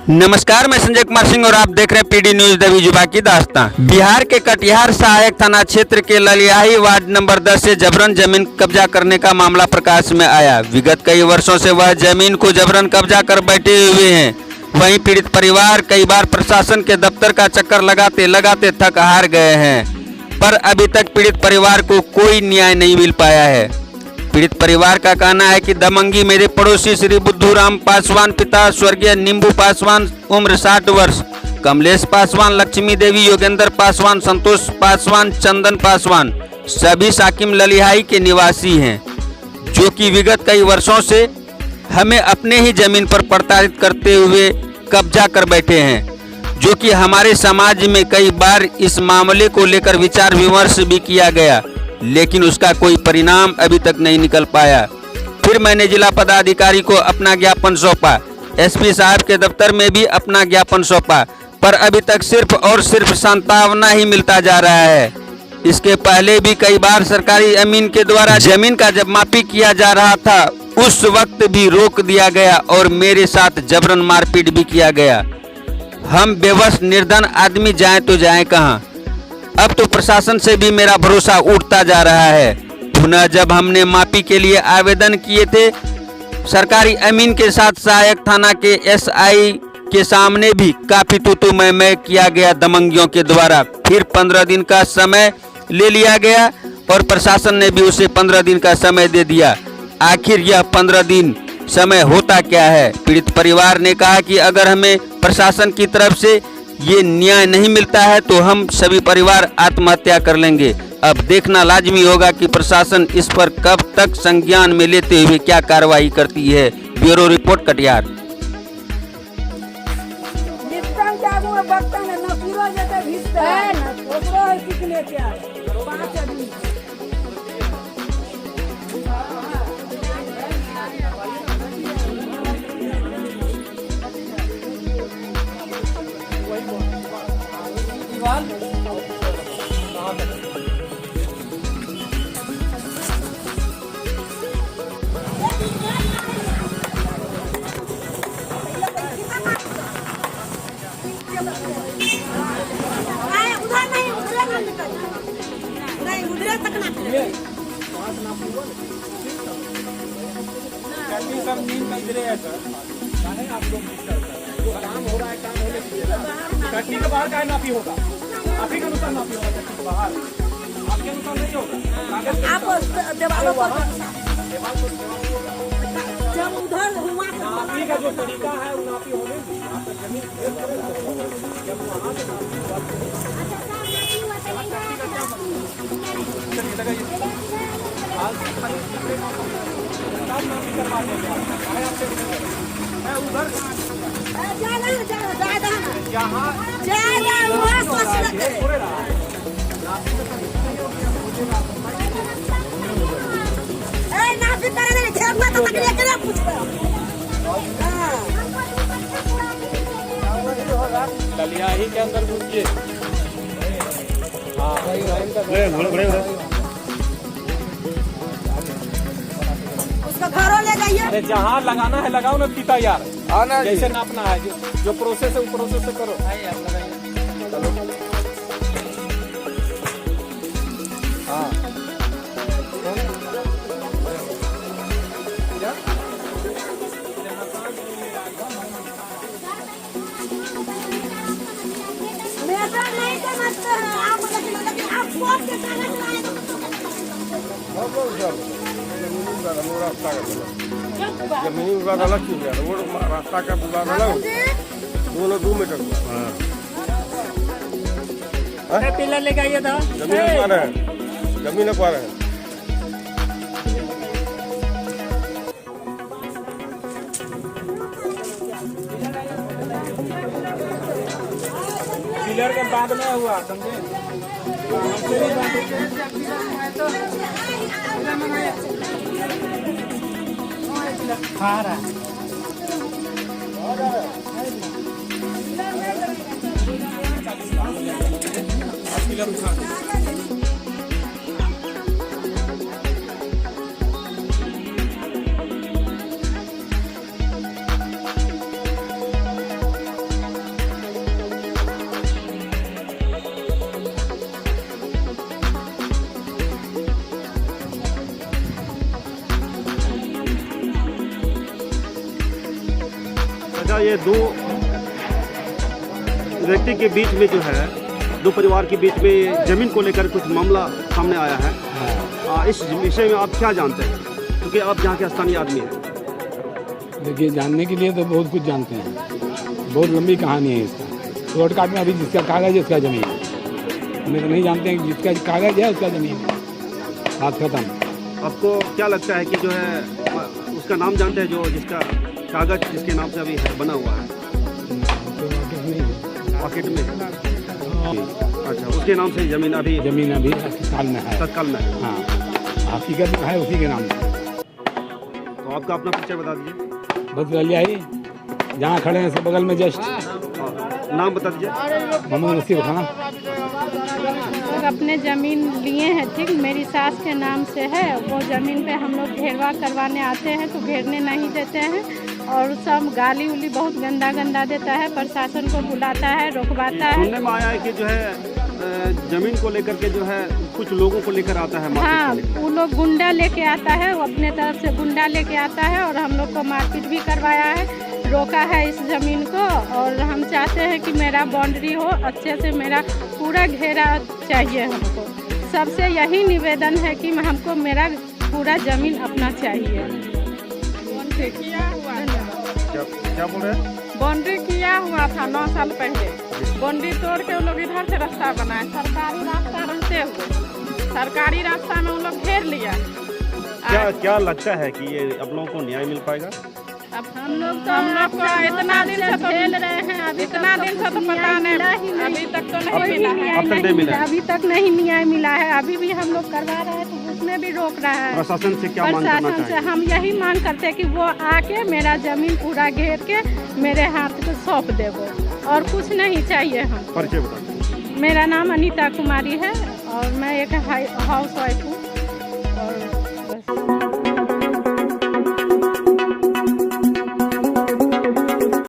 नमस्कार, मैं संजय कुमार सिंह और आप देख रहे हैं पीडी न्यूज दबी जुबा की दास्तां। बिहार के कटिहार सहायक थाना क्षेत्र के ललियाही वार्ड नंबर 10 से जबरन जमीन कब्जा करने का मामला प्रकाश में आया। विगत कई वर्षों से वह जमीन को जबरन कब्जा कर बैठे हुए हैं। वहीं पीड़ित परिवार कई बार प्रशासन के दफ्तर का चक्कर लगाते लगाते थक हार गए हैं, पर अभी तक पीड़ित परिवार को कोई न्याय नहीं मिल पाया है। पीड़ित परिवार का कहना है कि दमंगी मेरे पड़ोसी श्री बुद्धूराम पासवान, पिता स्वर्गीय नींबू पासवान, उम्र 60 वर्ष, कमलेश पासवान, लक्ष्मी देवी, योगेंद्र पासवान, संतोष पासवान, चंदन पासवान सभी साकिम ललियाही के निवासी हैं, जो कि विगत कई वर्षों से हमें अपने ही जमीन पर प्रताड़ित करते हुए कब्जा कर बैठे हैं, जो कि हमारे समाज में कई बार इस मामले को लेकर विचार विमर्श भी किया गया, लेकिन उसका कोई परिणाम अभी तक नहीं निकल पाया। फिर मैंने जिला पदाधिकारी को अपना ज्ञापन सौंपा, एसपी साहब के दफ्तर में भी अपना ज्ञापन सौंपा, पर अभी तक सिर्फ और सिर्फ सांत्वना ही मिलता जा रहा है। इसके पहले भी कई बार सरकारी अमीन के द्वारा जमीन का जब मापी किया जा रहा था, उस वक्त भी रोक दिया गया और मेरे साथ जबरन मारपीट भी किया गया। हम बेबस निर्धन आदमी जाएं तो जाएं कहां। अब तो प्रशासन से भी मेरा भरोसा उठता जा रहा है। पुनः जब हमने मापी के लिए आवेदन किए थे, सरकारी अमीन के साथ सहायक थाना के एसआई के सामने भी काफी तू मैं किया गया दमंगियों के द्वारा। फिर 15 दिन का समय ले लिया गया और प्रशासन ने भी उसे 15 दिन का समय दे दिया। आखिर यह 15 दिन समय होता क्या है? पीड़ित परिवार ने कहा कि अगर हमें प्रशासन की तरफ से ये न्याय नहीं मिलता है तो हम सभी परिवार आत्महत्या कर लेंगे। अब देखना लाजमी होगा कि प्रशासन इस पर कब तक संज्ञान में लेते हुए क्या कार्रवाई करती है। Bureau report, Katihar. चटनी के बाहर का नापी होगा, आप ही के अनुसार नापी होगा। चटनी के बाहर आपके अनुसार नहीं होगा। आप दीवारों पर जब उधर नापी का जो तरीका है वो नापी होने जब वहाँ ललियाही के अंदर घुसिए। उसका घरों ले जाइए। अरे जहाँ लगाना है लगाओ ना पीता यार, जैसे नापना है जो प्रोसेस है वो प्रोसेस से करो। हाँ जमीनी विवाद अलग चीज है, वो रास्ता का विवाद अलग, दोनों 2 मीटर पिलर लेके आइए था। जमीन पा रहे हैं, जमीन पा रहे हैं। पिलर के बाद में हुआ, समझे? खा रहा क्या ये दो व्यक्ति के बीच में जो है, दो परिवार के बीच में ज़मीन को लेकर कुछ मामला सामने आया है? इस विषय में आप क्या जानते हैं, क्योंकि आप यहाँ के स्थानीय आदमी हैं? देखिए, जानने के लिए तो बहुत कुछ जानते हैं, बहुत लंबी कहानी है इसका। शॉर्टकट में अभी जिसका कागज़ है उसका ज़मीन, हमें तो नहीं जानते हैं कि जिसका कागज़ है उसका ज़मीन, बात खत्म। आपको क्या लगता है कि जो है उसका नाम जानते हैं, जो जिसका कागज़ जिसके नाम से अभी है बना हुआ है पॉकेट में? अच्छा, उसके नाम से ज़मीन अभी तत्काल में है। तत्काल में है। हाँ, हकीकत है उसी के नाम से। तो आपका अपना परिचय बता दीजिए। बस लिया ही जहाँ खड़े हैं, से बगल में जस्ट। नाम बता दीजिए। मोहम्मद नसीर खान। लोग अपने ज़मीन लिए हैं, ठीक, मेरी सास के नाम से है। वो ज़मीन पे हम लोग घेरवा करवाने आते हैं तो घेरने नहीं देते हैं, और सब गाली उली बहुत गंदा गंदा देता है, प्रशासन को बुलाता है, रोकवाता है। सुनने में आया है कि जो है ज़मीन को लेकर के जो है कुछ लोगों को लेकर आता है। हाँ, वो लोग गुंडा लेके आता है, वो अपने तरफ से गुंडा लेके आता है, और हम लोग को मारपीट भी करवाया है, रोका है इस ज़मीन को। और हम चाहते हैं कि मेरा बाउंड्री हो, अच्छे से मेरा पूरा घेरा चाहिए हमको। सबसे यही निवेदन है कि हमको मेरा पूरा ज़मीन अपना चाहिए। क्या बोल रहे हैं? बाउंड्री किया हुआ था 9 साल पहले, बाउंड्री तोड़ के वो लोग इधर से रास्ता बनाए, सरकारी रास्ता रहते हुए सरकारी रास्ता में वो लोग घेर लिया। क्या लगता है कि ये आप लोगों को न्याय मिल पाएगा? अब हम लोग को इतना दिन से तो झेल रहे हैं, अभी इतना दिन से तो पता नहीं, अभी तक तो नहीं मिला है। अब तक नहीं मिला है। अभी तक नहीं न्याय मिला है। अभी भी हम लोग करवा रहे हैं तो उसमें भी रोक रहा है। प्रशासन से क्या मांग करना प्रशासन से चाहिए? हम यही मांग करते हैं कि वो आके मेरा ज़मीन पूरा घेर के मेरे हाथ को सौंप दे, वो और कुछ नहीं चाहिए। हम परिचय बता दीजिए। मेरा नाम अनीता कुमारी है और मैं एक हाउस वाइफ हूँ।